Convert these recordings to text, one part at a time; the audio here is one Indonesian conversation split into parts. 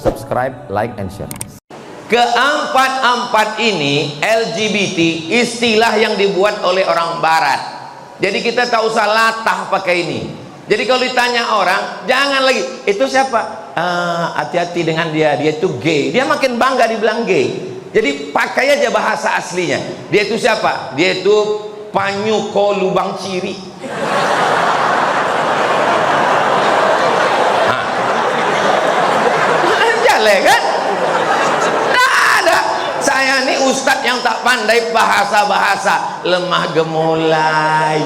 subscribe, like, and share. Keempat-empat ini LGBT istilah yang dibuat oleh orang barat. Jadi kita tak usah latah pakai ini. Jadi kalau ditanya orang, jangan lagi itu siapa? Hati-hati dengan dia itu gay. Dia makin bangga dibilang gay. Jadi pakai aja bahasa aslinya. Dia itu siapa? Dia itu Panyuko Lubang Ciri. Jale kan? Tidak ada. Saya ini ustadz yang tak pandai bahasa-bahasa, lemah gemulai.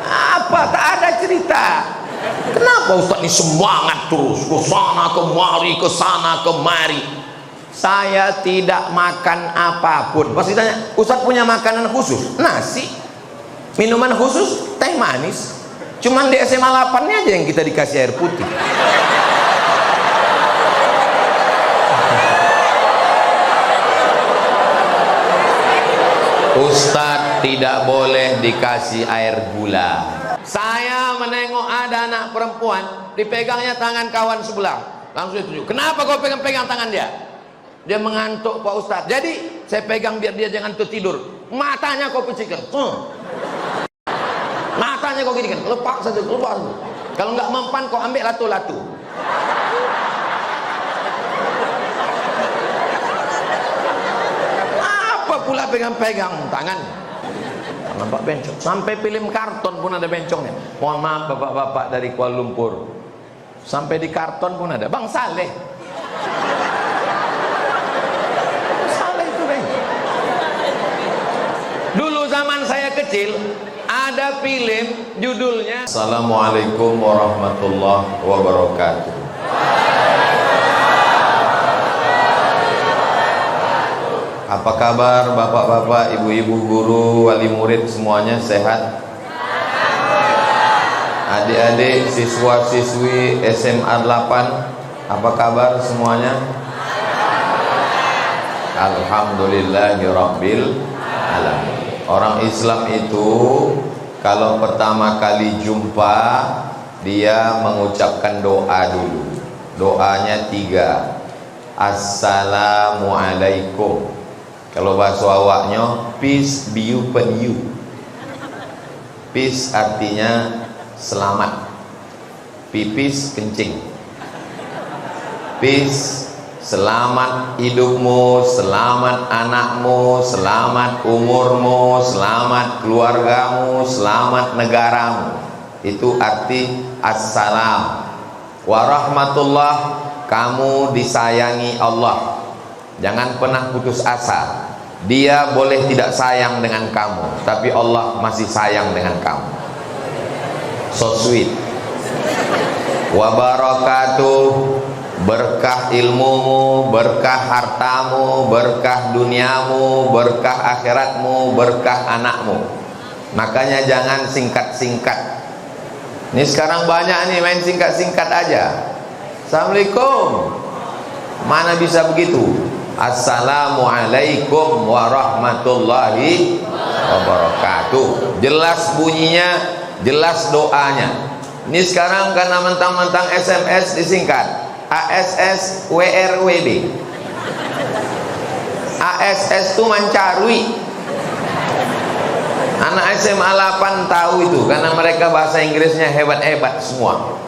Apa? Tak ada cerita. Kenapa ustadz ini semangat terus ke sana kemari, ke sana kemari? Saya tidak makan apapun. Pasti tanya, ustadz punya makanan khusus? Nasi. Minuman khusus? Teh manis. Cuman di SMA 8-nya aja yang kita dikasih air putih. Ustadz tidak boleh dikasih air gula. Saya menengok ada anak perempuan dipegangnya tangan kawan sebelah, langsung ditunjuk, kenapa kau pegang-pegang tangan dia? Dia mengantuk Pak Ustadz. Jadi saya pegang biar dia jangan tertidur. Matanya kau pecihkan, matanya kau gini kan, lepas saja, lepas. Kalau nggak mempan kau ambil latu-latu. Pula pegang-pegang tangan nampak bencong, sampai film karton pun ada bencongnya. Mohon maaf bapak-bapak dari Kuala Lumpur, sampai di karton pun ada Bang Saleh. Saleh itu bencong. Dulu zaman saya kecil ada film judulnya Assalamualaikum warahmatullahi wabarakatuh. Apa kabar bapak-bapak, ibu-ibu, guru, wali murid semuanya sehat? Adik-adik, siswa-siswi SMA 8, apa kabar semuanya? Alhamdulillahirabbil alamin. Orang Islam itu kalau pertama kali jumpa dia mengucapkan doa dulu. Doanya 3. Assalamualaikum. Kalau bahasa awaknya, peace be upon you. Peace artinya selamat. Pipis kencing. Peace, selamat hidupmu, selamat anakmu, selamat umurmu, selamat keluargamu, selamat negaramu. Itu arti assalam. Warahmatullah, kamu disayangi Allah. Jangan pernah putus asa. Dia boleh tidak sayang dengan kamu, tapi Allah masih sayang dengan kamu. So sweet. Wabarakatuh, berkah ilmumu, berkah hartamu, berkah duniamu, berkah akhiratmu, berkah anakmu. Makanya jangan singkat-singkat. Ini sekarang banyak nih main singkat-singkat aja. Assalamualaikum. Mana bisa begitu? Assalamualaikum warahmatullahi wabarakatuh. Jelas bunyinya, jelas doanya. Ini sekarang karena mentang-mentang SMS disingkat ASS WRWB. ASS itu mancarui. Anak SMA 8 tahu itu karena mereka bahasa Inggrisnya hebat-hebat semua.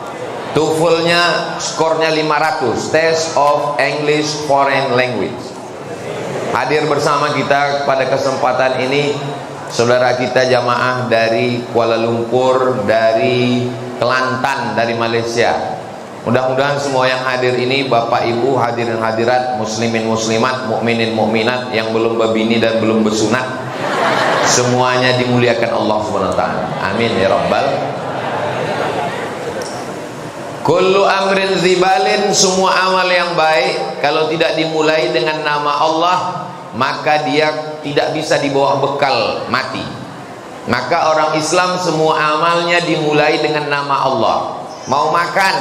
TOEFL-nya skornya 500, Test of English Foreign Language. Hadir bersama kita pada kesempatan ini saudara kita jamaah dari Kuala Lumpur, dari Kelantan, dari Malaysia. Mudah-mudahan semua yang hadir ini, Bapak Ibu hadirin hadirat, muslimin muslimat, mukminin mukminat yang belum berbini dan belum bersunat, semuanya dimuliakan Allah Subhanahu wa taala. Amin ya rabbal. Kullu amrin zibalin, semua amal yang baik kalau tidak dimulai dengan nama Allah, maka dia tidak bisa dibawa bekal mati. Maka orang Islam semua amalnya dimulai dengan nama Allah. Mau makan,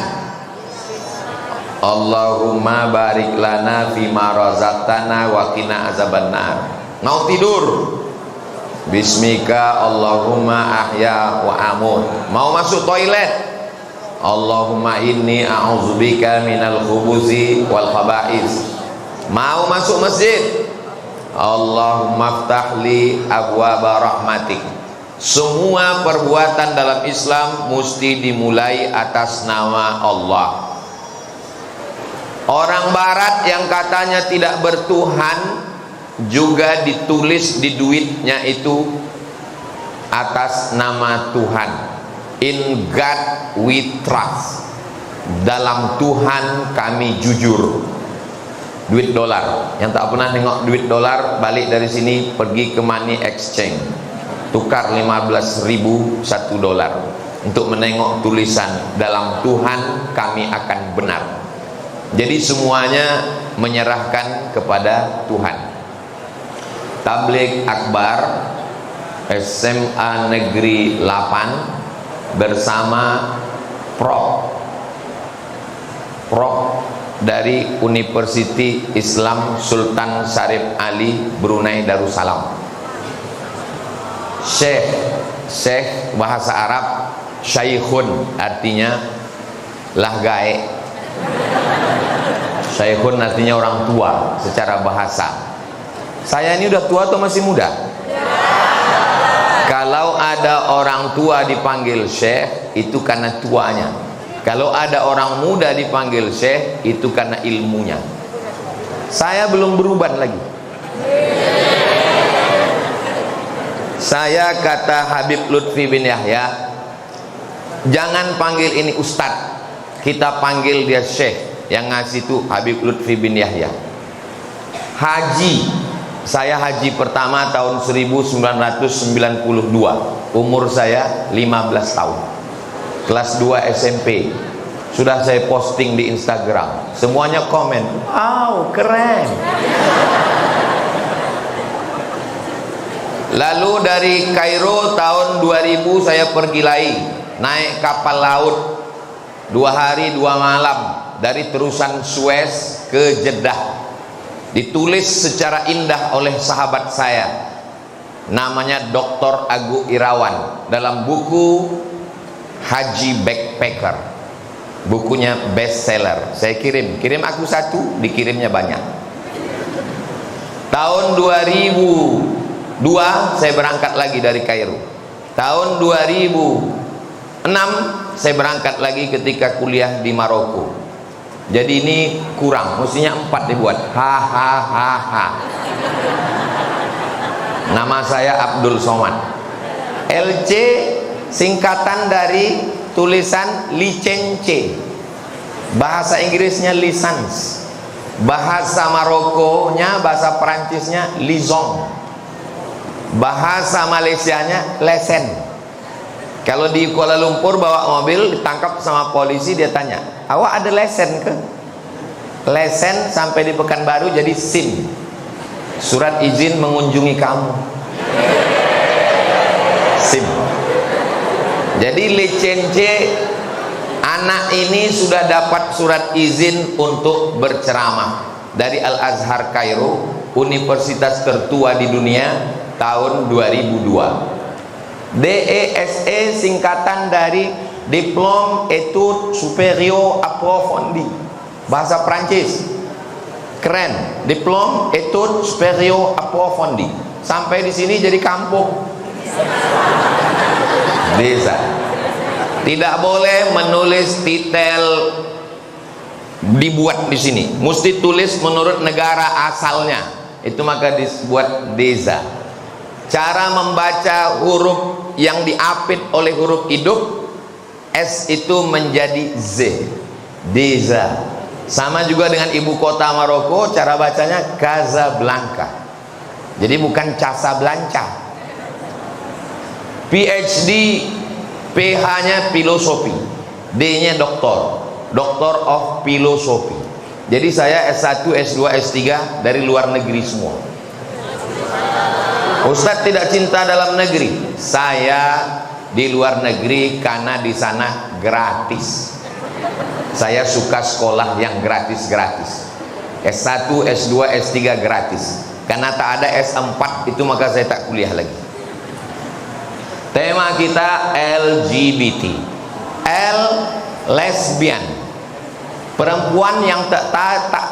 Allahumma barik lana fima razaqtana wa qina azabannar. Mau tidur, Bismika Allahumma ahya wa amut. Mau masuk toilet, Allahumma inni a'udzubika minal khubuzi wal khaba'is. Mau masuk masjid, Allahumma ftahli abwaba rahmatik. Semua perbuatan dalam Islam mesti dimulai atas nama Allah. Orang barat yang katanya tidak bertuhan juga ditulis di duitnya itu atas nama Tuhan. In God we trust. Dalam Tuhan kami jujur. Duit dolar. Yang tak pernah nengok duit dolar, balik dari sini pergi ke money exchange, tukar 15.000 1 dolar untuk menengok tulisan dalam Tuhan kami akan benar. Jadi semuanya menyerahkan kepada Tuhan. Tabligh Akbar SMA Negeri 8 bersama Prof dari University Islam Sultan Syarif Ali Brunei Darussalam. Syekh bahasa Arab Syaikhun, artinya lahgae. Syaikhun artinya orang tua secara bahasa. Saya ini udah tua atau masih muda? Kalau ada orang tua dipanggil syekh, itu karena tuanya. Kalau ada orang muda dipanggil syekh, itu karena ilmunya. Saya belum berubah lagi. Saya kata Habib Lutfi bin Yahya, jangan panggil ini ustadz, kita panggil dia syekh. Yang ngasih itu Habib Lutfi bin Yahya. Haji, saya haji pertama tahun 1992. Umur saya 15 tahun. Kelas 2 SMP. Sudah saya posting di Instagram. Semuanya komen, wow keren. Lalu dari Kairo tahun 2000 saya pergi lagi, naik kapal laut 2 hari 2 malam dari terusan Suez ke Jeddah. Ditulis secara indah oleh sahabat saya, namanya Dr. Agu Irawan, dalam buku Haji Backpacker. Bukunya bestseller. Saya kirim aku satu, dikirimnya banyak. Tahun 2002 saya berangkat lagi dari Kairo. Tahun 2006 saya berangkat lagi ketika kuliah di Maroko. Jadi ini kurang, mestinya 4 dibuat. Hahaha. Nama saya Abdul Somad. LC singkatan dari tulisan licence. Bahasa Inggrisnya license. Bahasa Marokonya, bahasa Perancisnya liaison. Bahasa Malaysianya lesen. Kalau di Kuala Lumpur bawa mobil ditangkap sama polisi, dia tanya, awak ada lesen ke? Lesen sampai di Pekanbaru jadi SIM, surat izin mengunjungi kamu. SIM. Jadi licence, anak ini sudah dapat surat izin untuk berceramah dari Al-Azhar Kairo, universitas tertua di dunia, tahun 2002. DESE singkatan dari Diplôme Études Supérieures Approfondies, bahasa Prancis. Keren, Diplôme Études Supérieures Approfondies. Sampai di sini jadi kampung. Desa. Tidak boleh menulis titel dibuat di sini. Mesti tulis menurut negara asalnya. Itu maka dibuat desa. Cara membaca huruf yang diapit oleh huruf hidup, S itu menjadi Z. Desa. Sama juga dengan ibu kota Maroko, cara bacanya Casablanca. Jadi bukan Casablanca. PhD, PH-nya filosofi, D-nya doktor, Doctor of Philosophy. Jadi saya S1, S2, S3 dari luar negeri semua. Ustadz tidak cinta dalam negeri. Saya di luar negeri karena di sana gratis. Saya suka sekolah yang gratis-gratis. S1, S2, S3 gratis. Karena tak ada S4 itu maka saya tak kuliah lagi. Tema kita LGBT. L Lesbian, perempuan yang tak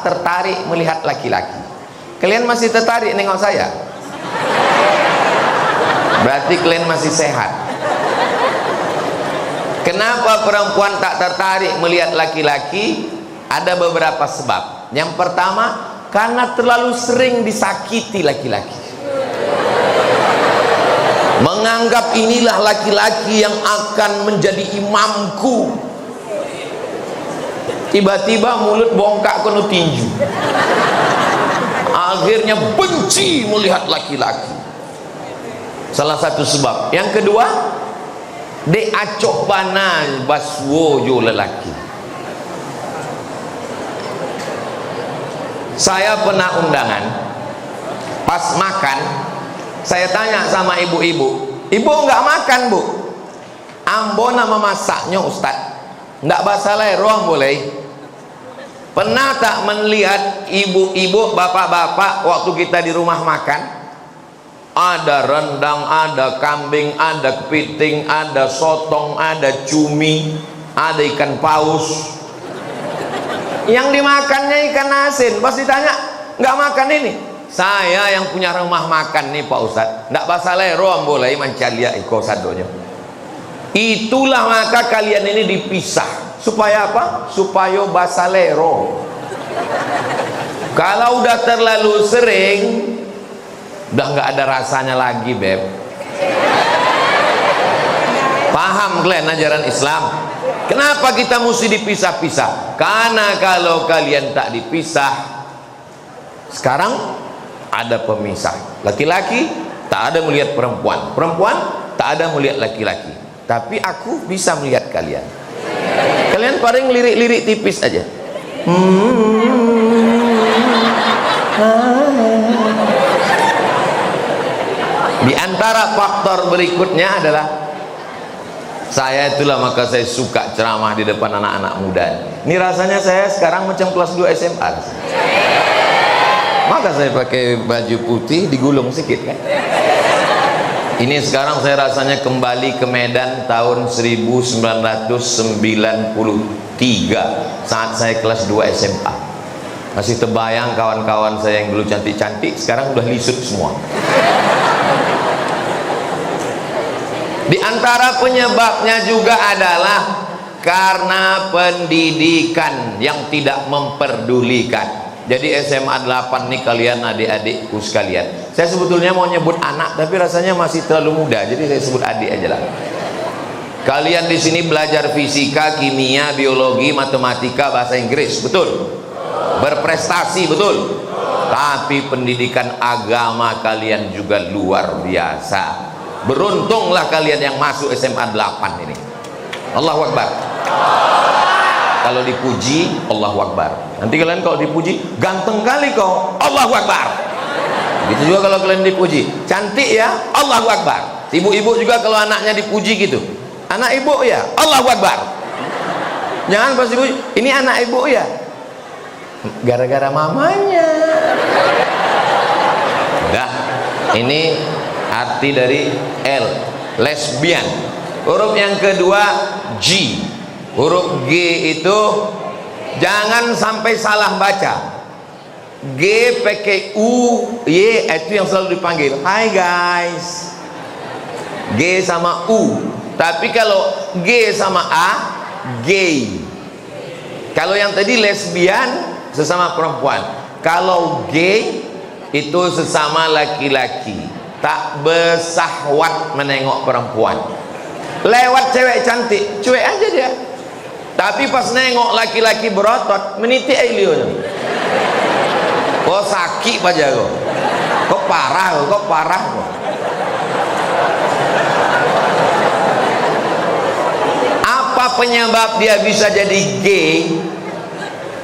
tertarik melihat laki-laki. Kalian masih tertarik nengok saya? Berarti kalian masih sehat. Kenapa perempuan tak tertarik melihat laki-laki? Ada beberapa sebab. Yang pertama, karena terlalu sering disakiti laki-laki. Menganggap inilah laki-laki yang akan menjadi imamku. Tiba-tiba mulut bongkak kena tinju. Akhirnya benci melihat laki-laki. Salah satu sebab. Yang kedua, de acok bana baswo jo lelaki. Saya pernah undangan, pas makan saya tanya sama ibu-ibu, ibu nggak makan bu? Ambo nama masaknya Ustaz, nggak bahasa lerong boleh. Pernah tak melihat ibu-ibu, bapak-bapak waktu kita di rumah makan, ada rendang, ada kambing, ada kepiting, ada sotong, ada cumi, ada ikan paus. Yang dimakannya ikan asin. Pas ditanya, nggak makan ini? Saya yang punya rumah makan nih Pak Ustadz, nggak bahasa lerong boleh mancalia iko sadonya. Itulah maka kalian ini dipisah. Supaya apa? Supaya bahasa lero. Kalau udah terlalu sering, udah nggak ada rasanya lagi, beb. Paham kalian ajaran Islam? Kenapa kita mesti dipisah-pisah? Karena kalau kalian tak dipisah, sekarang ada pemisah. Laki-laki tak ada melihat perempuan, perempuan tak ada melihat laki-laki. Tapi aku bisa melihat kalian. Kalian paling lirik-lirik tipis aja. Di antara faktor berikutnya adalah saya itulah maka saya suka ceramah di depan anak-anak muda. Ini rasanya saya sekarang macam kelas 2 SMA. Maka saya pakai baju putih digulung sedikit kan. Ini sekarang saya rasanya kembali ke Medan tahun 1993 saat saya kelas 2 SMA. Masih terbayang kawan-kawan saya yang dulu cantik-cantik sekarang udah lisut semua. Di antara penyebabnya juga adalah karena pendidikan yang tidak memperdulikan. Jadi SMA 8 nih kalian adik-adikku sekalian. Saya sebetulnya mau nyebut anak tapi rasanya masih terlalu muda, jadi saya sebut adik aja lah. Kalian di sini belajar fisika, kimia, biologi, matematika, bahasa Inggris, betul? Berprestasi, betul? Tapi pendidikan agama kalian juga luar biasa. Beruntunglah kalian yang masuk SMA 8 ini. Allahu Akbar. Kalau dipuji, Allahu Akbar. Nanti kalian kalau dipuji, ganteng kali kau, Allahu Akbar. Gitu juga kalau kalian dipuji, cantik ya, Allahu Akbar. Ibu-ibu juga kalau anaknya dipuji gitu, anak ibu ya, Allahu Akbar. Jangan pas dipuji, ini anak ibu ya, gara-gara mamanya. Udah, ini arti dari L, lesbian. Huruf yang kedua G. Huruf G itu jangan sampai salah baca. G pakai U, Y itu yang selalu dipanggil. Hai guys. G sama U. Tapi kalau G sama A, gay. Kalau yang tadi lesbian, sesama perempuan. Kalau gay itu sesama laki-laki. Tak bersahwat menengok perempuan. Lewat cewek cantik, cuek aja dia. Tapi pas nengok laki-laki berotot, meniti ailionya. Kok sakit aja kok. Kok parah kok. Apa penyebab dia bisa jadi gay?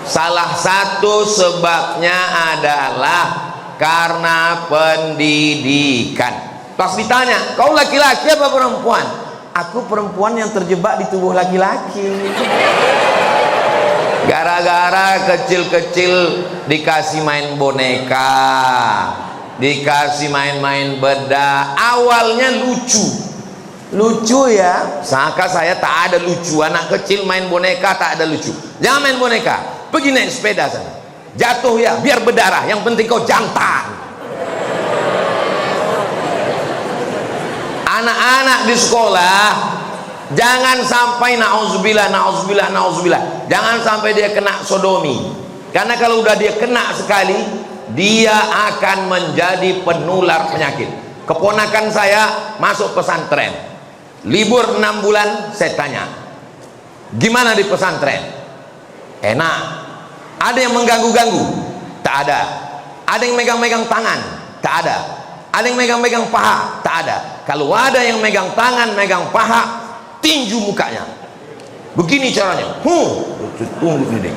Salah satu sebabnya adalah karena pendidikan. Pas ditanya, kau laki-laki apa perempuan? Aku perempuan yang terjebak di tubuh laki-laki. Gara-gara kecil-kecil dikasih main boneka, dikasih main-main bedak. Awalnya lucu, lucu ya. Sangka saya tak ada lucu, anak kecil main boneka tak ada lucu. Jangan main boneka, pergi naik sepeda sana. Jatuh ya, biar berdarah, yang penting kau jantan. Anak-anak di sekolah jangan sampai na'udzubillah, jangan sampai dia kena sodomi. Karena kalau udah dia kena sekali, dia akan menjadi penular penyakit. Keponakan saya masuk pesantren, libur 6 bulan. Saya tanya, gimana di pesantren? Enak. Ada yang mengganggu-ganggu? Tak ada. Ada yang megang-megang tangan? Tak ada. Ada yang megang-megang paha? Tak ada. Kalau ada yang megang tangan, megang paha, tinju mukanya. Begini caranya. Tunggu ini.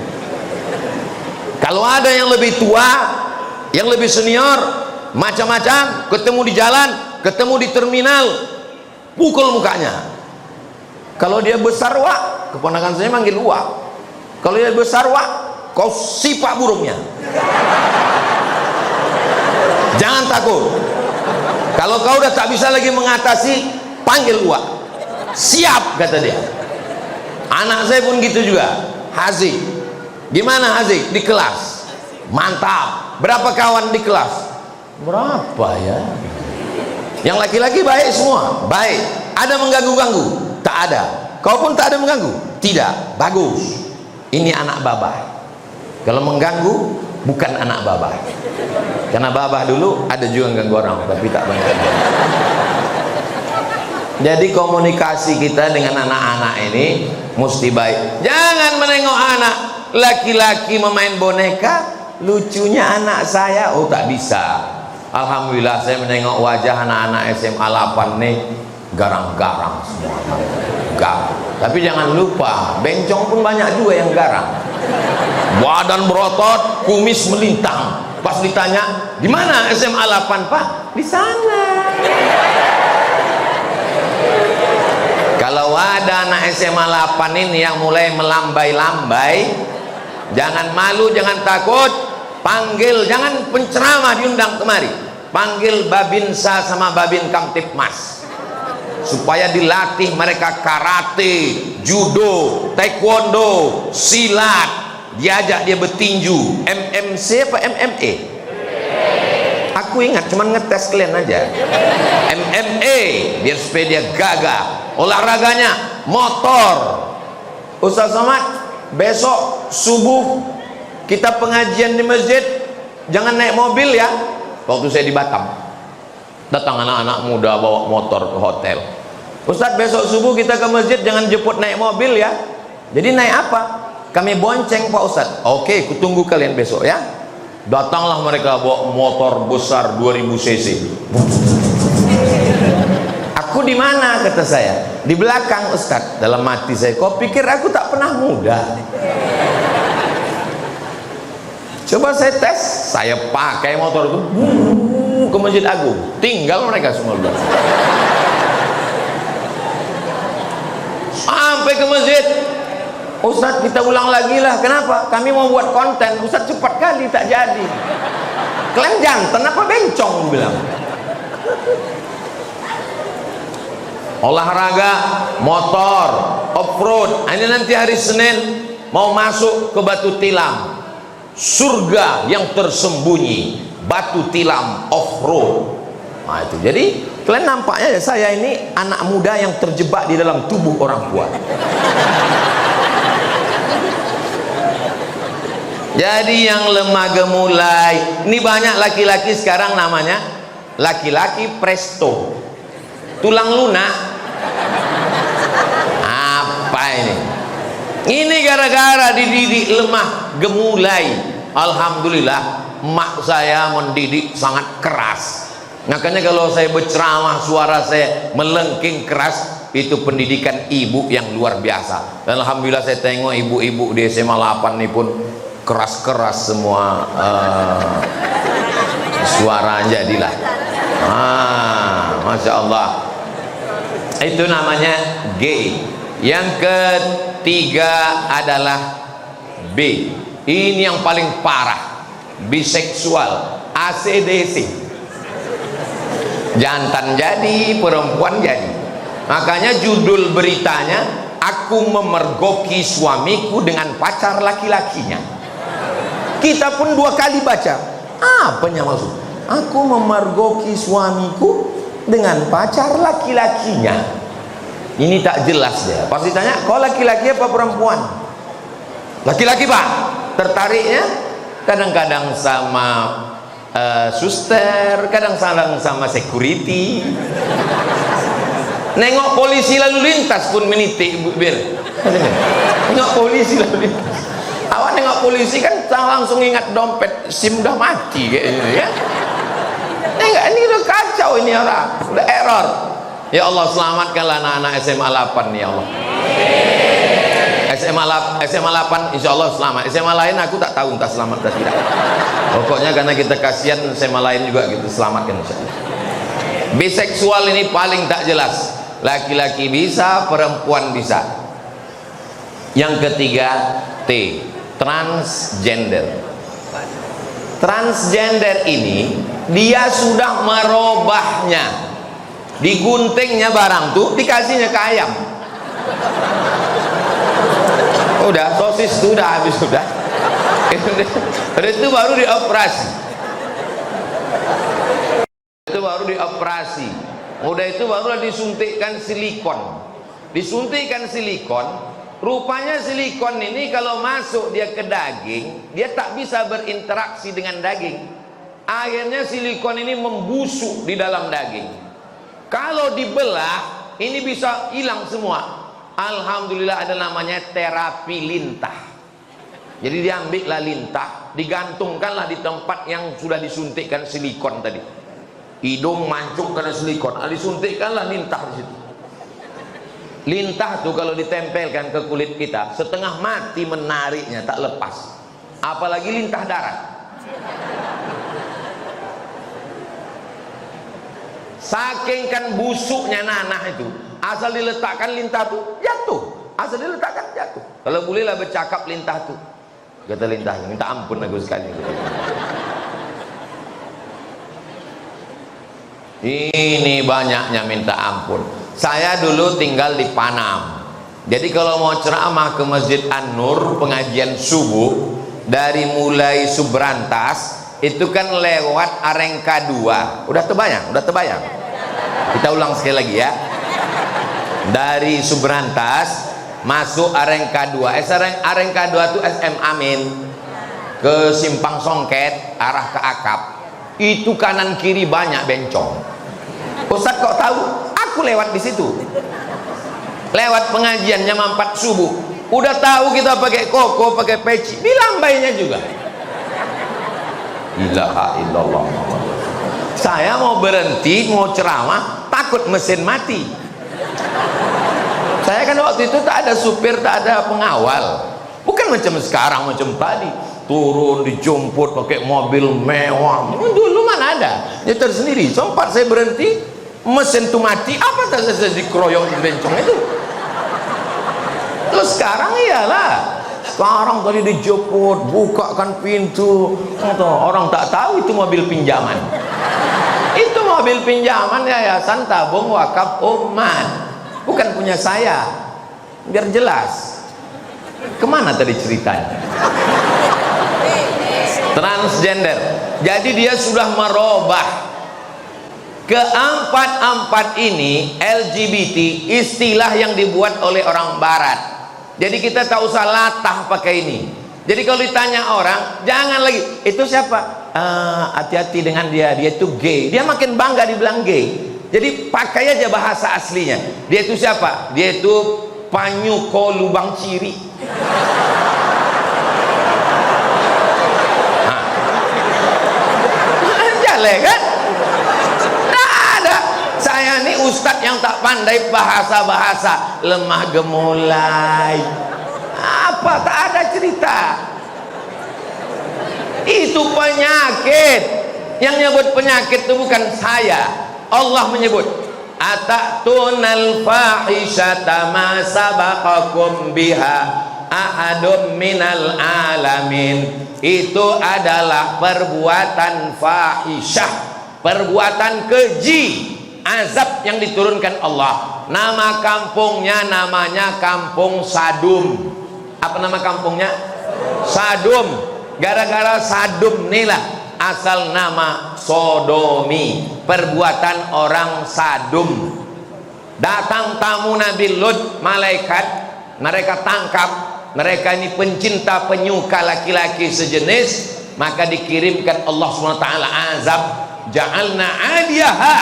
Kalau ada yang lebih tua, yang lebih senior, macam-macam, ketemu di jalan, ketemu di terminal, pukul mukanya. Kalau dia besar, wak, keponakan saya manggil wak. Kalau dia besar, wak, kau sipak burungnya. Jangan takut. Kalau kau udah tak bisa lagi mengatasi, panggil wak. Siap, kata dia. Anak saya pun gitu juga. Haziq, gimana Haziq di kelas? Mantap. Berapa kawan di kelas? Berapa ya? Yang laki-laki baik semua? Baik. Ada mengganggu-ganggu? Tak ada. Kau pun tak ada mengganggu? Tidak. Bagus. Ini anak babah. Kalau mengganggu, bukan anak babah. Karena babah dulu ada juga ganggu orang, tapi tak banyak. Jadi komunikasi kita dengan anak-anak ini mesti baik. Jangan menengok anak laki-laki memain boneka, lucunya anak saya, oh tak bisa. Alhamdulillah saya menengok wajah anak-anak SMA 8 nih, garang-garang semua. Garang. Tapi jangan lupa, bencong pun banyak juga yang garang. Badan berotot, kumis melintang. Pas ditanya, di mana SMA 8 Pak? Di sana. Kalau ada anak SMA 8 ini yang mulai melambai-lambai, jangan malu, jangan takut, panggil, jangan penceramah diundang kemari, panggil Babinsa sama Babin Kamtipmas supaya dilatih mereka karate, judo, taekwondo, silat, diajak dia bertinju, MMC apa MMA? Aku ingat cuman ngetes kalian aja. MMA biar supaya dia gagah. Olahraganya motor. Ustaz Somad, besok subuh kita pengajian di masjid, jangan naik mobil ya. Waktu saya di Batam, datang anak-anak muda bawa motor ke hotel. Ustaz, besok subuh kita ke masjid, jangan jemput naik mobil ya. Jadi naik apa? Kami bonceng Pak Ustaz. Oke, kutunggu kalian besok ya. Datanglah mereka bawa motor besar 2000 cc. Aku di mana, kata saya? Di belakang Ustaz. Dalam hati saya, kau pikir aku tak pernah muda? Coba saya tes, saya pakai motor itu ke Masjid Agung, tinggal mereka semua dulu. Sampai ke masjid, Ustaz kita ulang lagi lah. Kenapa? Kami mau buat konten. Ustaz cepat kali tak jadi. Kalian jantan apa bencong bilang. Olahraga motor off-road. Ini nanti hari Senin mau masuk ke Batu Tilam, surga yang tersembunyi, Batu Tilam off-road. Nah itu, jadi kalian nampaknya saya ini anak muda yang terjebak di dalam tubuh orang tua. Jadi yang lemah gemulai, ini banyak laki-laki sekarang namanya laki-laki presto, tulang lunak. Apa ini? Ini gara-gara dididik lemah gemulai. Alhamdulillah emak saya mendidik sangat keras. Makanya kalau saya berceramah suara saya melengking keras, itu pendidikan ibu yang luar biasa. Dan alhamdulillah saya tengok ibu-ibu di SMA 8 ini pun keras-keras semua suara jadilah. Masya Allah. Itu namanya G. Yang ketiga adalah B. Ini yang paling parah, biseksual, ACDC. Jantan jadi, perempuan jadi. Makanya judul beritanya, aku memergoki suamiku dengan pacar laki-lakinya. Kita pun 2 kali baca, apanya maksud? Aku memergoki suamiku dengan pacar laki-lakinya. Ini tak jelas dia. Pasti tanya, kau laki-laki apa perempuan? Laki-laki pak. Tertariknya kadang-kadang sama suster, kadang-kadang sama security. Nengok polisi lalu lintas pun menitik, Bir. Nengok polisi lalu lintas. Awak nengok polisi kan langsung ingat dompet SIM udah mati kayaknya ya. Enggak, ini udah kacau ini orang, udah error. Ya Allah, selamatkanlah anak-anak SMA 8 ya Allah. SMA 8 insya Allah selamat. SMA lain aku tak tahu entah selamat atau tidak. Pokoknya karena kita kasihan SMA lain juga gitu, selamatkan insya Allah. Biseksual ini paling tak jelas. Laki-laki bisa, perempuan bisa. Yang ketiga, T, transgender. Transgender ini dia sudah merubahnya. Diguntingnya barang tuh dikasihnya ke ayam. Udah, sosis tuh udah habis sudah. Itu baru dioperasi. Itu baru dioperasi. Udah itu baru disuntikkan silikon. Disuntikkan silikon, rupanya silikon ini kalau masuk dia ke daging, dia tak bisa berinteraksi dengan daging. Akhirnya silikon ini membusuk di dalam daging. Kalau dibelah, ini bisa hilang semua. Alhamdulillah ada namanya terapi lintah. Jadi diambillah lintah, digantungkanlah di tempat yang sudah disuntikkan silikon tadi. Hidung mancung karena silikon, disuntikkanlah lintah di situ. Lintah tuh kalau ditempelkan ke kulit kita, setengah mati menariknya, tak lepas. Apalagi lintah darat. Saking kan busuknya nanah itu, asal diletakkan lintah tuh jatuh. Asal diletakkan jatuh. Kalau bolehlah bercakap lintah tuh, kata lintah, minta ampun aku sekali. Ini banyaknya minta ampun. Saya dulu tinggal di Panam. Jadi kalau mau ceramah ke Masjid An-Nur, pengajian subuh, dari mulai Subrantas itu kan lewat Arengka 2. Udah terbayang? Udah terbayang? Kita ulang sekali lagi ya. Dari Subrantas masuk Arengka 2. Arengka 2 itu SM Amin. Ke Simpang Songket arah ke Akap. Itu kanan kiri banyak bencong. Ustaz kok tahu? Aku lewat di situ. Lewat pengajian jam 4 subuh. Udah tahu kita pakai koko, pakai peci. Dilambainya juga. Ilaha illallah. Saya mau berhenti, mau ceramah, takut mesin mati. Saya kan waktu itu tak ada supir, tak ada pengawal. Bukan macam sekarang, macam tadi turun dijemput pakai mobil mewah. Dulu mana ada, nyetir sendiri. Sempat saya berhenti, mesin tuh mati, apa tak saya dikeroyok di bencong itu. Terus sekarang iyalah, sekarang tadi dijemput, bukakan pintu, orang tak tahu itu mobil pinjaman. Itu mobil pinjaman Yayasan Tabung Wakaf Umat, bukan punya saya. Biar jelas. Kemana tadi ceritanya? Transgender. Jadi dia sudah merubah. Keempat-empat ini LGBT, istilah yang dibuat oleh orang barat. Jadi kita tak usah latah pakai ini. Jadi kalau ditanya orang, jangan lagi, itu siapa? Hati-hati dengan dia itu gay. Dia makin bangga dibilang gay. Jadi pakai aja bahasa aslinya. Dia itu siapa? Dia itu Panyuko Lubang Ciri. Jale kan? Nah, ada. Saya nih ustadz yang tak pandai bahasa-bahasa, lemah gemulai. Apa? Tak ada cerita. Itu penyakit. Yang nyebut penyakit itu bukan saya. Allah menyebut, atatunal fahishata ma sabaqakum biha ahadum minal alamin. Itu adalah perbuatan fahisyah, perbuatan keji, azab yang diturunkan Allah. Nama kampungnya namanya Kampung Sadum. Apa nama kampungnya? Sadum. Gara-gara Sadum inilah asal nama sodomi, perbuatan orang Sadum. Datang tamu Nabi Lut, malaikat, mereka tangkap, mereka ini pencinta penyuka laki-laki sejenis, maka dikirimkan Allah SWT azab, ja'alna adiyaha,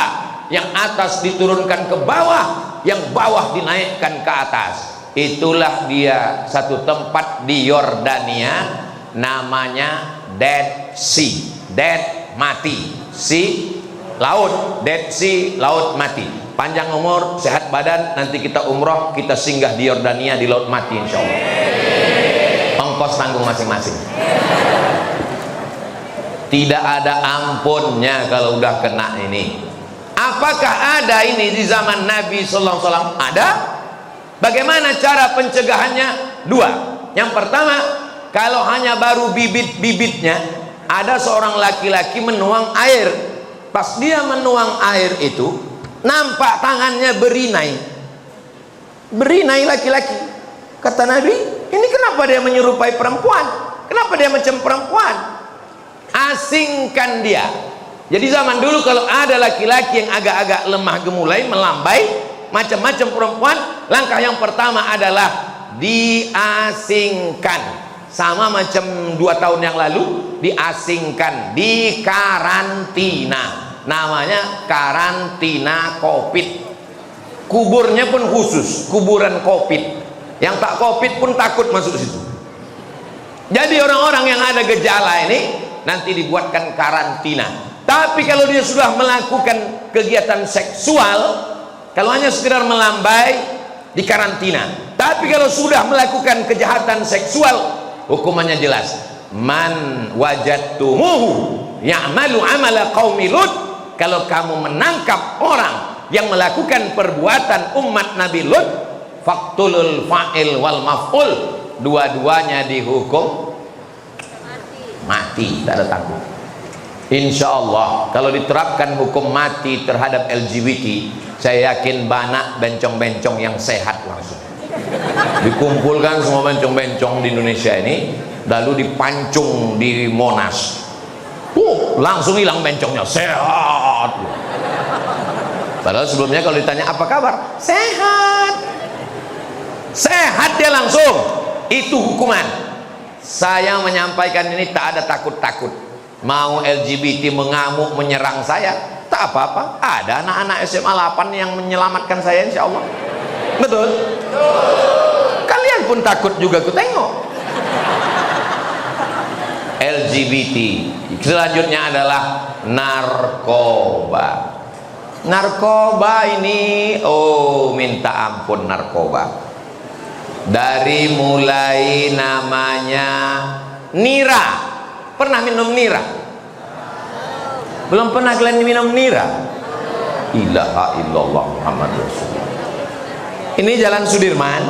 yang atas diturunkan ke bawah, yang bawah dinaikkan ke atas. Itulah dia satu tempat di Yordania namanya Dead Sea. Dead, mati, sea, laut. Dead Sea, laut mati. Panjang umur, sehat badan, nanti kita umroh, kita singgah di Yordania di laut mati insya Allah. Ongkos tanggung masing-masing. Tidak ada ampunnya kalau udah kena ini. Apakah ada ini di zaman Nabi Sallallahu Alaihi Wasallam? Ada. Bagaimana cara pencegahannya? Dua. Yang pertama, kalau hanya baru bibit-bibitnya, ada seorang laki-laki menuang air. Pas dia menuang air itu, nampak tangannya berinai. Berinai laki-laki. Kata Nabi, ini kenapa dia menyerupai perempuan? Kenapa dia macam perempuan? Asingkan dia. Jadi zaman dulu kalau ada laki-laki yang agak-agak lemah gemulai, melambai, macam-macam perempuan, langkah yang pertama adalah diasingkan. Sama macam 2 tahun yang lalu, diasingkan, dikarantina. Namanya karantina COVID. Kuburnya pun khusus, kuburan COVID. Yang tak COVID pun takut masuk situ. Jadi orang-orang yang ada gejala ini nanti dibuatkan karantina. Tapi kalau dia sudah melakukan kegiatan seksual, kalau hanya sekedar melambai, dikarantina. Tapi kalau sudah melakukan kejahatan seksual, hukumannya jelas. Man wajadtumuhu ya'malu amala qaumi Lut, kalau kamu menangkap orang yang melakukan perbuatan umat Nabi Lut, faqtulul fa'il wal maf'ul, dua-duanya dihukum mati, tak ada tanggung. Insya Allah kalau diterapkan hukum mati terhadap LGBT, saya yakin banyak bencong-bencong yang sehat langsung dikumpulkan semua bencong-bencong di Indonesia ini, lalu dipancung di Monas. Langsung hilang bencongnya, sehat. Padahal sebelumnya kalau ditanya apa kabar, sehat. Sehat dia langsung. Itu hukuman. Saya menyampaikan ini tak ada takut-takut. Mau LGBT mengamuk menyerang saya, tak apa-apa. Ada anak-anak SMA 8 yang menyelamatkan saya insya Allah. Betul? Kalian pun takut juga ku tengok. LGBT. Selanjutnya adalah narkoba. Narkoba ini, oh minta ampun narkoba. Dari mulai namanya nira. Pernah minum nira? Belum pernah kalian minum nira? Ilaha illallah Muhammad Rasulullah. Ini Jalan Sudirman,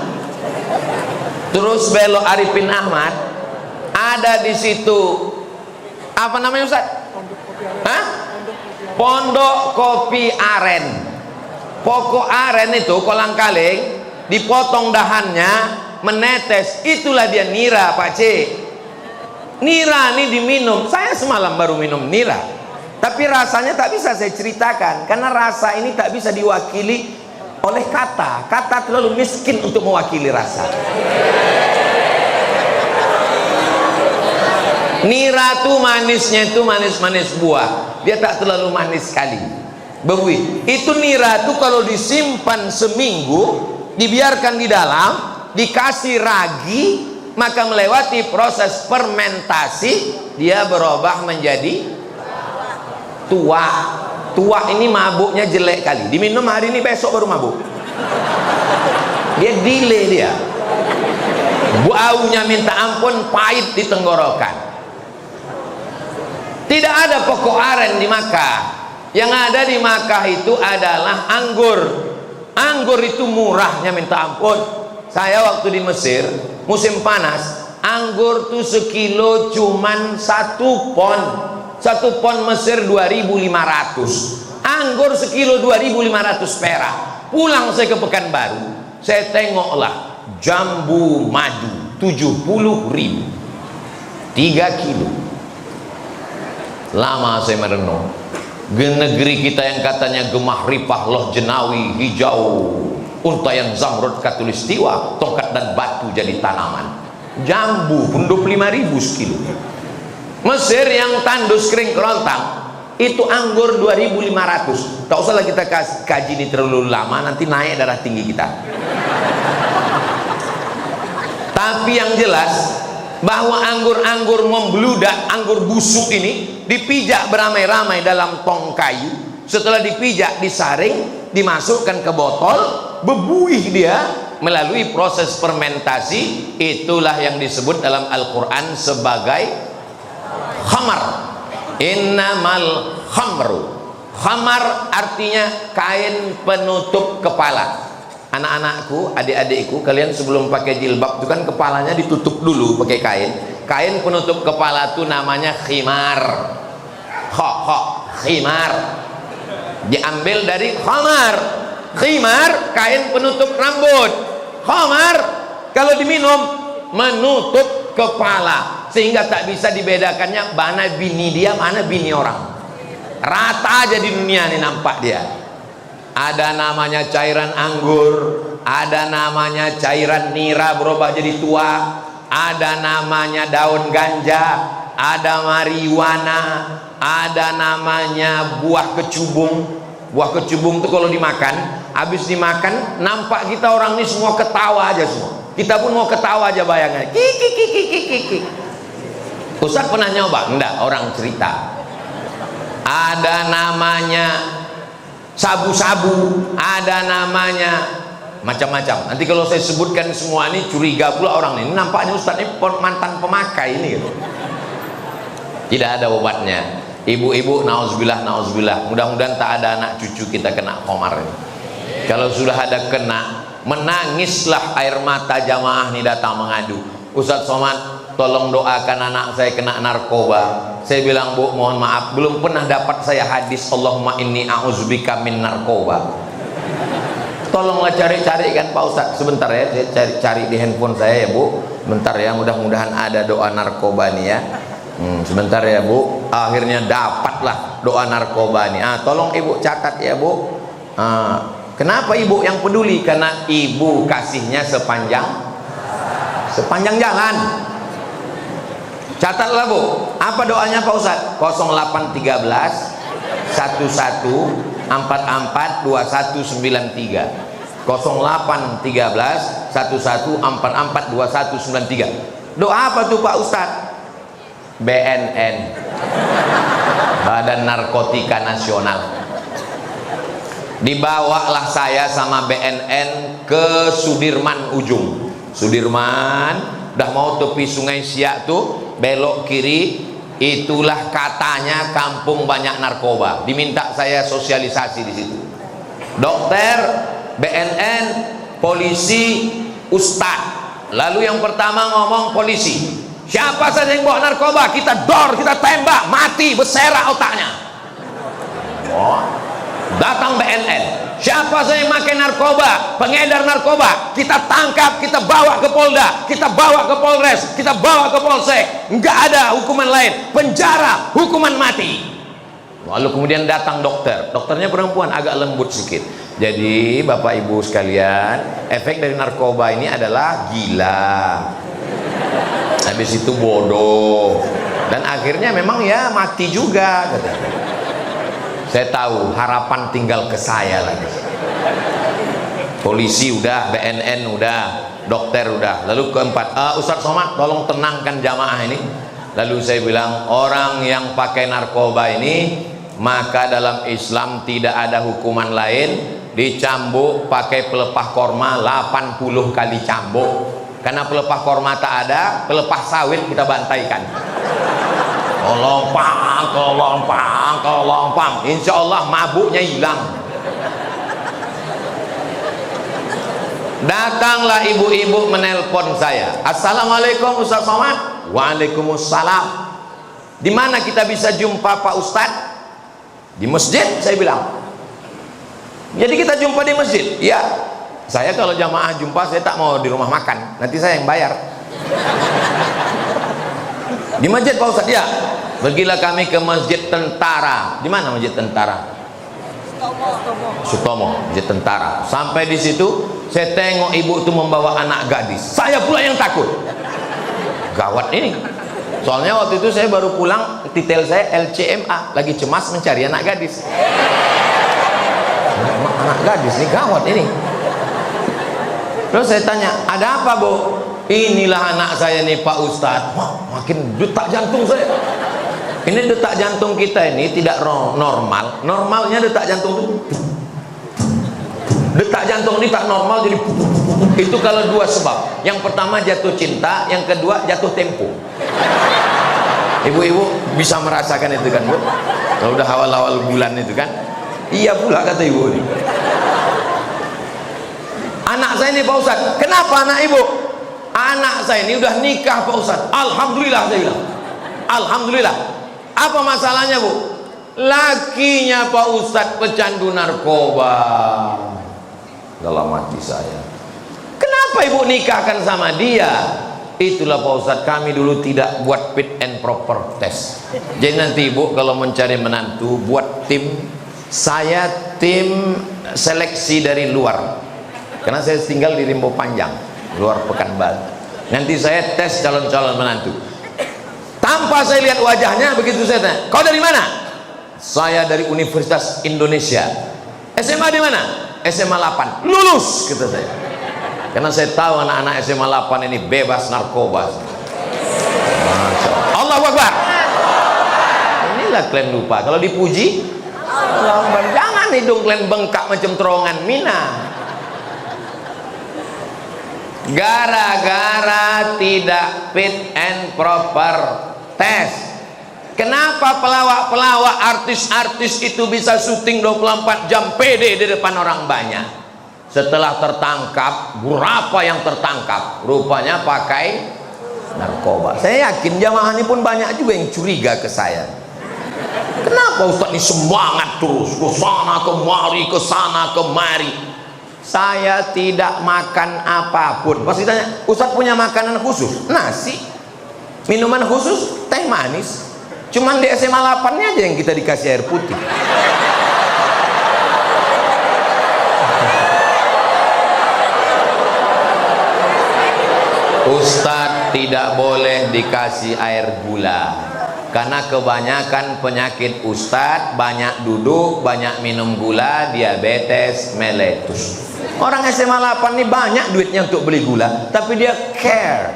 terus belok Arifin Ahmad, ada di situ apa namanya Ustaz? Hah? Pondok Kopi Aren. Pokok aren itu kolang kaling, dipotong dahannya, menetes, itulah dia nira Pak C. Nira ini diminum. Saya semalam baru minum nira, tapi rasanya tak bisa saya ceritakan karena rasa ini tak bisa diwakili oleh kata. Kata terlalu miskin untuk mewakili rasa. Nira tuh manisnya itu manis-manis buah, dia tak terlalu manis sekali. Begitu. Itu nira tuh kalau disimpan seminggu, dibiarkan di dalam, dikasih ragi, maka melewati proses fermentasi, dia berubah menjadi tua. Tua ini mabuknya jelek kali, diminum hari ini besok baru mabuk. Dia delay dia. Baunya minta ampun, pahit di tenggorokan. Tidak ada pokok aren di Makkah. Yang ada di Makkah itu adalah anggur. Anggur itu murahnya minta ampun. Saya waktu di Mesir musim panas, anggur tuh sekilo cuman 1 pon. 1 pon Mesir 2.500. Anggur sekilo 2.500 perak. Pulang saya ke Pekanbaru, saya tengoklah jambu madu 70.000, 3 kilo. Lama saya merenung, negeri kita yang katanya gemah ripah loh jenawi hijau, untayan zamrud katulistiwa, tongkat dan batu jadi tanaman, jambu pun 25.000 sekilo. Mesir yang tandus kering kerontang itu anggur 2.500. Tak usahlah kita kaji ini terlalu lama, nanti naik darah tinggi kita. Tapi yang jelas bahwa anggur-anggur membludak, anggur busuk ini dipijak beramai-ramai dalam tong kayu. Setelah dipijak, disaring, dimasukkan ke botol, bebuih dia melalui proses fermentasi. Itulah yang disebut dalam Al-Quran sebagai khamar. Innamal khamru. Khamar artinya kain penutup kepala. Anak-anakku, adik-adikku, kalian sebelum pakai jilbab itu kan kepalanya ditutup dulu pakai kain. Kain penutup kepala itu namanya khimar. Khimar. Diambil dari khamar. Khimar kain penutup rambut. Khamar kalau diminum menutup kepala sehingga tak bisa dibedakannya mana bini dia, mana bini orang. Rata aja di dunia ini nampak dia. Ada namanya cairan anggur, ada namanya cairan nira berubah jadi tua, ada namanya daun ganja, ada marijuana, ada namanya buah kecubung. Buah kecubung itu kalau dimakan, habis dimakan nampak kita orang ini semua ketawa aja semua. Kita pun mau ketawa aja bayangannya. Kiki. Ustaz pernah nyoba? Enggak, orang cerita. Ada namanya sabu-sabu, ada namanya macam-macam. Nanti kalau saya sebutkan semua ini curiga pula orang ini. Nampaknya Ustaz ini mantan pemakai ini gitu. Tidak ada obatnya. Ibu-ibu, nauzubillah, mudah-mudahan tak ada anak cucu kita kena khamar ini. Kalau sudah ada kena, menangislah air mata jamaah ini datang mengadu. Ustaz Somad, tolong doakan anak saya kena narkoba. Saya bilang, Bu, mohon maaf, belum pernah dapat saya hadis Allahumma inni a'udzubika min narkoba. Tolonglah cari-cari kan Pak Ustaz. Sebentar ya, saya cari di handphone saya ya Bu. Bentar ya, mudah-mudahan ada doa narkoba nih ya. Sebentar ya Bu. Akhirnya dapatlah doa narkoba nih. Tolong Ibu catat ya Bu. Kenapa Ibu yang peduli? Karena Ibu kasihnya sepanjang jalan. Catatlah Bu. Apa doanya Pak Ustaz? 0813 11 44 2193. 0813 11 44 2193. Doa apa tuh Pak Ustaz? BNN, Badan Narkotika Nasional. Dibawalah saya sama BNN ke Sudirman ujung. Sudirman, udah mau tepi Sungai Siak tuh, belok kiri, itulah katanya kampung banyak narkoba. Diminta saya sosialisasi di situ. Dokter, BNN, polisi, ustadz. Lalu yang pertama ngomong polisi. Siapa saja yang bawa narkoba, kita dor, kita tembak, mati, berserak otaknya. Datang BNN. Siapa saja yang pakai narkoba, pengedar narkoba, kita tangkap, kita bawa ke Polda, kita bawa ke Polres, kita bawa ke Polsek. Enggak ada hukuman lain, penjara, hukuman mati. Lalu kemudian datang dokter. Dokternya perempuan, agak lembut sedikit. Jadi Bapak Ibu sekalian, efek dari narkoba ini adalah gila, habis itu bodoh, dan akhirnya memang ya mati juga. Saya tahu, harapan tinggal ke saya lagi. Polisi udah, BNN udah, dokter udah. Lalu keempat, Ustaz Somad tolong tenangkan jamaah ini. Lalu saya bilang, orang yang pakai narkoba ini, maka dalam Islam tidak ada hukuman lain, dicambuk pakai pelepah korma 80 kali cambuk. Karena pelepah korma tak ada, pelepah sawit kita bantaikan. Kelompang, insya Allah mabuknya hilang. Datanglah ibu-ibu menelpon saya. Assalamualaikum Ustaz Somad. Waalaikumsalam. Di mana kita bisa jumpa Pak Ustaz? Di masjid, saya bilang. Jadi kita jumpa di masjid. Ya, saya kalau jamaah jumpa, saya tak mau di rumah makan, nanti saya yang bayar. Di masjid Pak Ustadz, ya. Pergilah kami ke masjid tentara. Di mana masjid tentara? Sutomo, masjid tentara. Sampai di situ, saya tengok ibu itu membawa anak gadis. Saya pula yang takut. Gawat ini. Soalnya waktu itu saya baru pulang, titel saya LCMA, lagi cemas mencari anak gadis. Anak gadis ini gawat ini. Terus saya tanya, ada apa Bu? Inilah anak saya nih Pak Ustadz. Wah, makin detak jantung saya. Ini detak jantung kita ini tidak normal. Normalnya detak jantung itu, detak jantung ini tak normal, jadi itu kalau dua sebab. Yang pertama jatuh cinta, yang kedua jatuh tempo. Ibu-ibu bisa merasakan itu kan Bu? Kalau udah awal-awal bulan itu kan? Iya pula kata ibu ini. Anak saya ini Pak Ustadz. Kenapa anak ibu? Anak saya ini udah nikah Pak Ustadz. Alhamdulillah saya bilang. Alhamdulillah. Apa masalahnya Bu? Lakinya Pak Ustadz pecandu narkoba. Dalam hati saya, kenapa ibu nikahkan sama dia? Itulah Pak Ustadz, kami dulu tidak buat fit and proper test. Jadi nanti ibu kalau mencari menantu, buat tim. Saya tim seleksi dari luar, karena saya tinggal di Rimbo Panjang, luar Pekanbaru. Nanti saya tes calon-calon menantu. Tanpa saya lihat wajahnya, begitu saya tanya, kau dari mana? Saya dari Universitas Indonesia. SMA di mana? SMA 8. Lulus, kata saya. Karena saya tahu anak-anak SMA 8 ini bebas narkoba. Allahu Akbar. Inilah kalian lupa. Kalau dipuji, Allahu Akbar. Jangan hidung kalian bengkak macam terowongan Mina. Gara-gara tidak fit and proper test. Kenapa pelawak-pelawak, artis-artis itu bisa syuting 24 jam PD di depan orang banyak? Setelah tertangkap, berapa yang tertangkap? Rupanya pakai narkoba. Saya yakin jamaah ini pun banyak juga yang curiga ke saya. Kenapa Ustaz ini semangat terus ke sana kemari, ke sana kemari? Saya tidak makan apapun. Pasti tanya, Ustaz punya makanan khusus? Nasi. Minuman khusus? Teh manis. Cuman di SMA 8-nya aja yang kita dikasih air putih. Ustadz tidak boleh dikasih air gula, karena kebanyakan penyakit Ustadz, banyak duduk, banyak minum gula, diabetes, meletus. Orang SMA 8 ini banyak duitnya untuk beli gula, tapi dia care,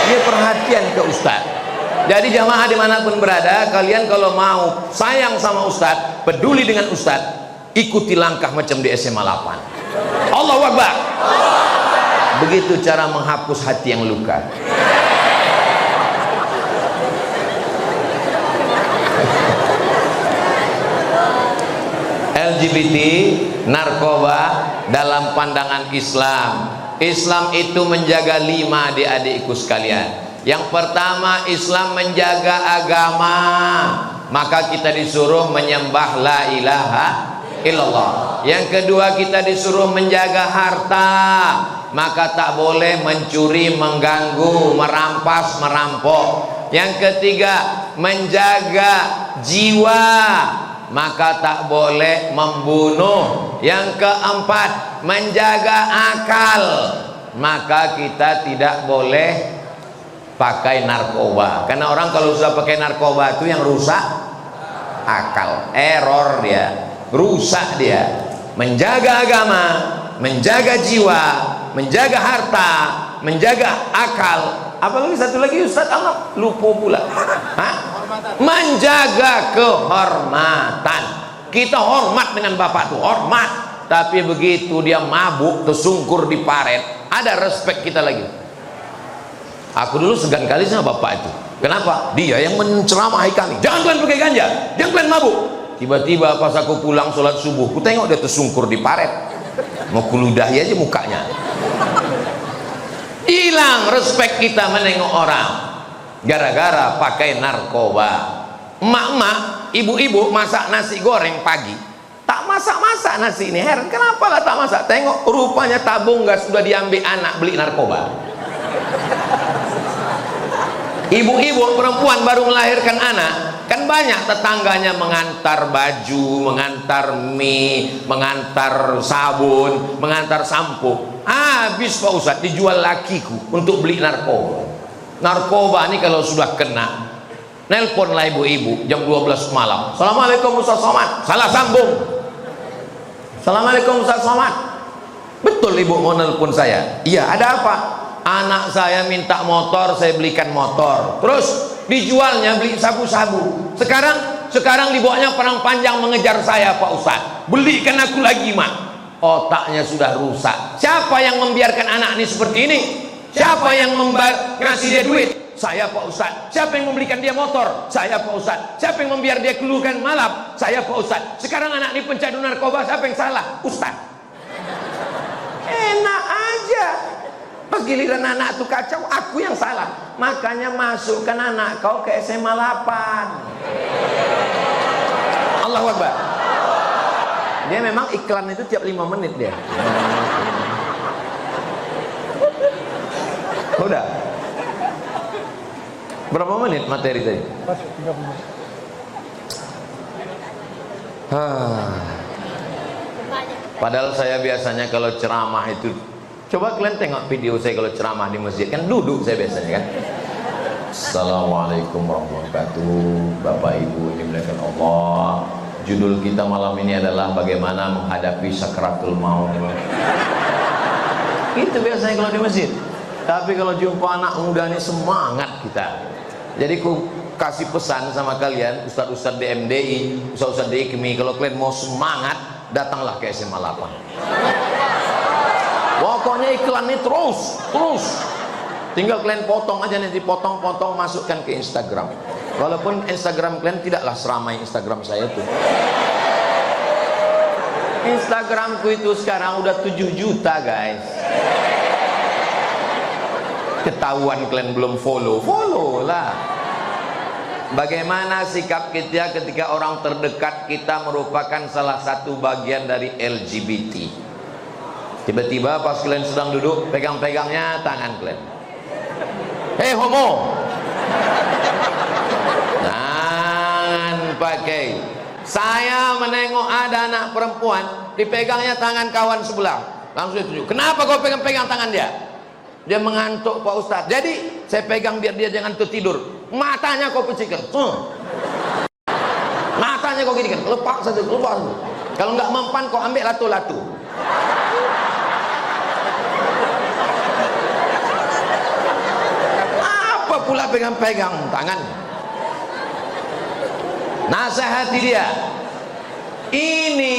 dia perhatian ke Ustadz. Jadi jamaah dimanapun berada, kalian kalau mau sayang sama Ustadz, peduli dengan Ustadz, ikuti langkah macam di SMA 8. Allahu Akbar. Begitu cara menghapus hati yang luka. LGBT, narkoba dalam pandangan Islam. Islam itu menjaga 5 adik-adikku sekalian. Yang pertama, Islam menjaga agama, maka kita disuruh menyembah la ilaha illallah. Yang kedua, kita disuruh menjaga harta, maka tak boleh mencuri, mengganggu, merampas, merampok. Yang ketiga, menjaga jiwa, maka tak boleh membunuh. Yang keempat, menjaga akal, maka kita tidak boleh pakai narkoba. Karena orang kalau sudah pakai narkoba itu yang rusak akal, error dia, rusak dia. Menjaga agama, menjaga jiwa, menjaga harta, menjaga akal. Apalagi satu lagi Ustaz Allah lupa pula. Hah? Menjaga kehormatan. Kita hormat dengan bapak tuh, hormat. Tapi begitu dia mabuk, tersungkur di paret, ada respect kita lagi. Aku dulu segan kali sama bapak itu. Kenapa? Dia yang menceramahi kami. Jangan kalian pakai ganja, jangan kalian mabuk. Tiba-tiba pas aku pulang sholat subuh, ku tengok dia tersungkur di paret, mau kuludahi aja mukanya. Hilang respect kita menengok orang gara-gara pakai narkoba. Emak-emak, ibu-ibu masak nasi goreng pagi, tak masak-masak nasi ini. Heran, kenapa lah tak masak? Tengok rupanya tabung gas sudah diambil anak beli narkoba. Ibu-ibu perempuan baru melahirkan anak, kan banyak tetangganya mengantar baju, mengantar mie, mengantar sabun, mengantar sampo. Habis Pak Ustadz dijual lakiku untuk beli narkoba. Narkoba ini kalau sudah kena, nelponlah ibu-ibu jam 12 malam. Assalamualaikum Ustaz Somad. Salah sambung. Assalamualaikum Ustaz Somad. Betul ibu mau nelpon saya? Iya, ada apa? Anak saya minta motor, saya belikan motor. Terus dijualnya beli sabu-sabu. Sekarang dibawanya perang panjang mengejar saya Pak Ustaz. Belikan aku lagi mak. Otaknya sudah rusak. Siapa yang membiarkan anak ini seperti ini? Siapa yang ngasih dia duit? Saya Pak Ustaz. Siapa yang membelikan dia motor? Saya Pak Ustaz. Siapa yang membiar dia keluhkan malam? Saya Pak Ustaz. Sekarang anak ini pencandu narkoba, siapa yang salah? Ustaz. Enak aja. Pas giliran anak tuh kacau, aku yang salah. Makanya masukkan anak kau ke SMA 8. Allahu Akbar. Dia memang iklan itu tiap 5 menit dia. Udah. Berapa menit materi tadi? 30. Padahal saya biasanya kalau ceramah itu, coba kalian tengok video saya kalau ceramah di masjid, kan duduk saya biasanya kan. Assalamualaikum warahmatullahi wabarakatuh. Bapak Ibu yang dimuliakan Allah, judul kita malam ini adalah bagaimana menghadapi sakratul maut. Itu biasanya kalau di masjid. Tapi kalau jumpa anak muda ini semangat kita. Jadi ku kasih pesan sama kalian, ustaz-ustaz di MDI, ustaz-ustaz di IKMI, kalau kalian mau semangat, datanglah ke SMA 8. Pokoknya iklan ini terus. Tinggal kalian potong aja, nanti potong-potong masukkan ke Instagram. Walaupun Instagram kalian tidaklah seramai Instagram saya tuh. Instagramku itu sekarang udah 7 juta guys. Ketahuan kalian belum follow lah. Bagaimana sikap kita ketika orang terdekat kita merupakan salah satu bagian dari LGBT? Tiba-tiba pas kalian sedang duduk, pegang-pegangnya tangan kalian. Hei homo, jangan pakai. Saya menengok ada anak perempuan dipegangnya tangan kawan sebelah, langsung ditunjuk. Kenapa kau pegang-pegang tangan dia? Dia mengantuk Pak Ustadz. Jadi saya pegang biar dia jangan tertidur. Matanya kau pecihkan. Matanya kau gini kan, lepas saja. Kalau nggak mempan kau ambil latu-latu. Apa pula pegang-pegang tangan? Nasihati dia. Ini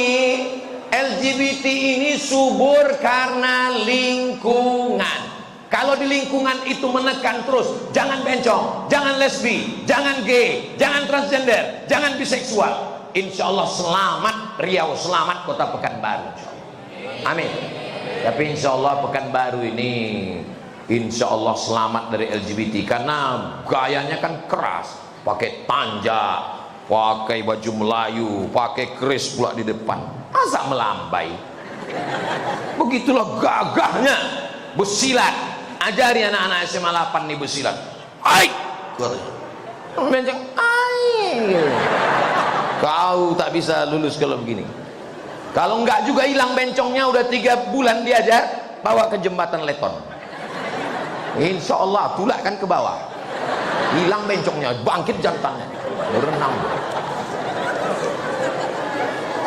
LGBT ini subur karena lingkungan. Kalau di lingkungan itu menekan terus, jangan bencong, jangan lesbi, jangan gay, jangan transgender, jangan biseksual. Insya Allah selamat Riau, selamat Kota Pekanbaru. Amin. Tapi insya Allah Pekanbaru ini, insya Allah selamat dari LGBT, karena gayanya kan keras, pakai tanja, pakai baju Melayu, pakai keris pula di depan. Masa melambai? Begitulah gagahnya bersilat. Ajari anak-anak SMA 8 nih bersilat. Ai, bencong, ai. Kau tak bisa lulus kalau begini. Kalau enggak juga hilang bencongnya, udah 3 bulan diajar, bawa ke jembatan Leton. Insya Allah tulakkan ke bawah. Hilang bencongnya, bangkit jantannya, berenang.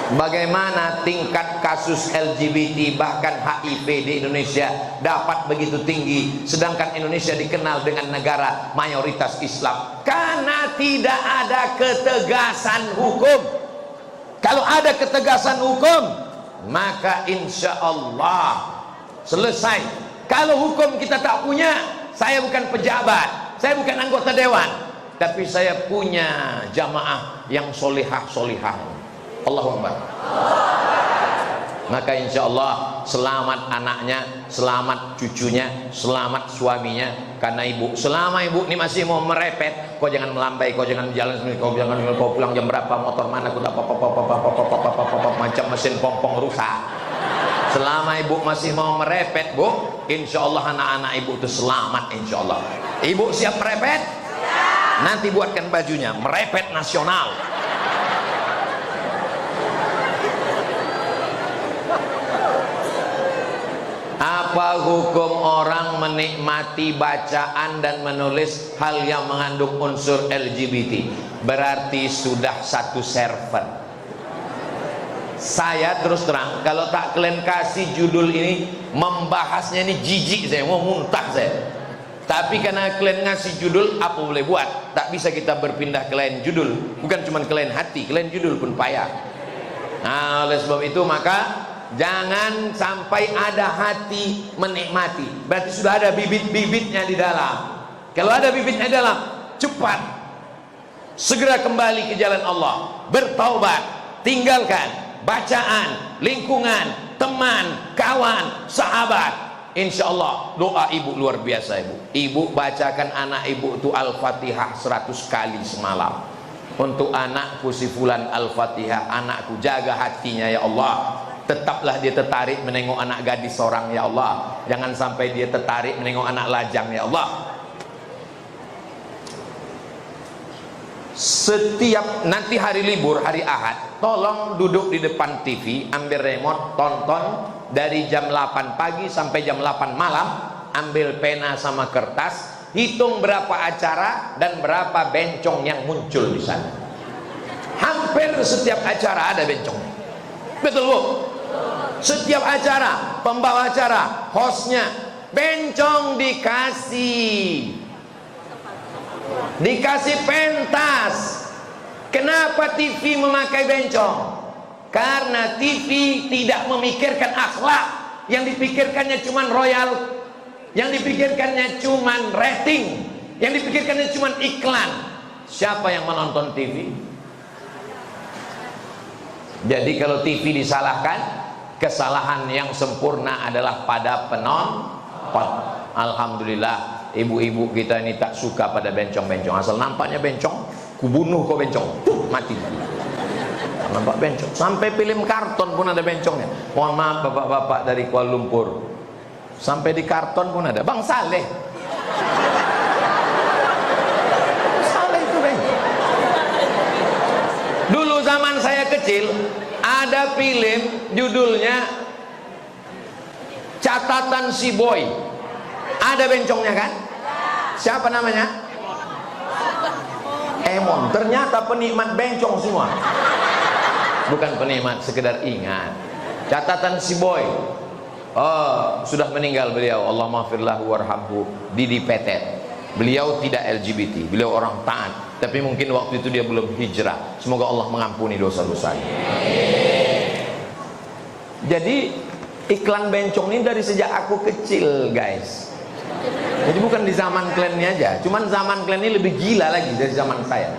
Bagaimana tingkat kasus LGBT bahkan HIV di Indonesia dapat begitu tinggi, sedangkan Indonesia dikenal dengan negara mayoritas Islam? Karena tidak ada ketegasan hukum. Kalau ada ketegasan hukum, maka insya Allah selesai. Kalau hukum kita tak punya, saya bukan pejabat, saya bukan anggota dewan, tapi saya punya jamaah yang solihah-solihah. Allahu Akbar. Maka insya Allah selamat anaknya, selamat cucunya, selamat suaminya. Karena ibu, selama ibu ini masih mau merepet, kau jangan melambai, kau jangan jalan sendiri, kau jangan, kau pulang jam berapa, motor mana, kau macam mesin pompong rusak. Selama ibu masih mau merepet, bu, insya Allah anak-anak ibu itu selamat, insya Allah. Ibu siap merepet? Nanti buatkan bajunya merepet nasional. Apa hukum orang menikmati bacaan dan menulis hal yang mengandung unsur LGBT? Berarti sudah satu server. Saya terus terang, kalau tak kalian kasih judul ini, membahasnya ini jijik saya, mau muntah saya. Tapi karena kalian ngasih judul, apa boleh buat? Tak bisa kita berpindah ke lain judul. Bukan cuma ke lain hati, ke lain judul pun payah. Nah, oleh sebab itu maka jangan sampai ada hati menikmati. Berarti sudah ada bibit-bibitnya di dalam. Kalau ada bibitnya di dalam, cepat segera kembali ke jalan Allah, bertaubat, tinggalkan bacaan, lingkungan, teman, kawan, sahabat. Insya Allah doa ibu luar biasa. Ibu bacakan anak ibu itu Al-Fatihah 100 kali semalam. Untuk anakku si fulan Al-Fatihah, anakku jaga hatinya ya Allah. Tetaplah dia tertarik menengok anak gadis seorang ya Allah. Jangan sampai dia tertarik menengok anak lajang ya Allah. Setiap nanti hari libur, hari Ahad, tolong duduk di depan TV, ambil remote, tonton dari jam 8 pagi sampai jam 8 malam, ambil pena sama kertas, hitung berapa acara dan berapa bencong yang muncul di sana. Hampir setiap acara ada bencongnya. Betul bu? Setiap acara, pembawa acara, hostnya, bencong dikasih pentas. Kenapa TV memakai bencong? Karena TV tidak memikirkan akhlak, yang dipikirkannya cuman royal, yang dipikirkannya cuman rating, yang dipikirkannya cuman iklan. Siapa yang menonton TV? Jadi kalau TV disalahkan, kesalahan yang sempurna adalah pada penonton. Alhamdulillah ibu-ibu kita ini tak suka pada bencong-bencong. Asal nampaknya bencong, kubunuh kau bencong, mati. Nampak bencong. Sampai film karton pun ada bencongnya. Mohon maaf bapak-bapak dari Kuala Lumpur, sampai di karton pun ada. Bang Saleh, Saleh itu bencong. Dulu zaman saya kecil ada film judulnya Catatan Si Boy. Ada bencongnya kan? Siapa namanya? Emon. Ternyata penikmat bencong semua. Bukan penikmat, sekedar ingat. Catatan Si Boy. Oh, sudah meninggal beliau. Allah maghfirlahu warhamhu. Didi Petet. Beliau tidak LGBT, beliau orang taat. Tapi mungkin waktu itu dia belum hijrah. Semoga Allah mengampuni dosa-dosanya. Jadi iklan bencong ini dari sejak aku kecil, guys. Jadi bukan di zaman kalian ini aja, cuman zaman kalian ini lebih gila lagi dari zaman saya.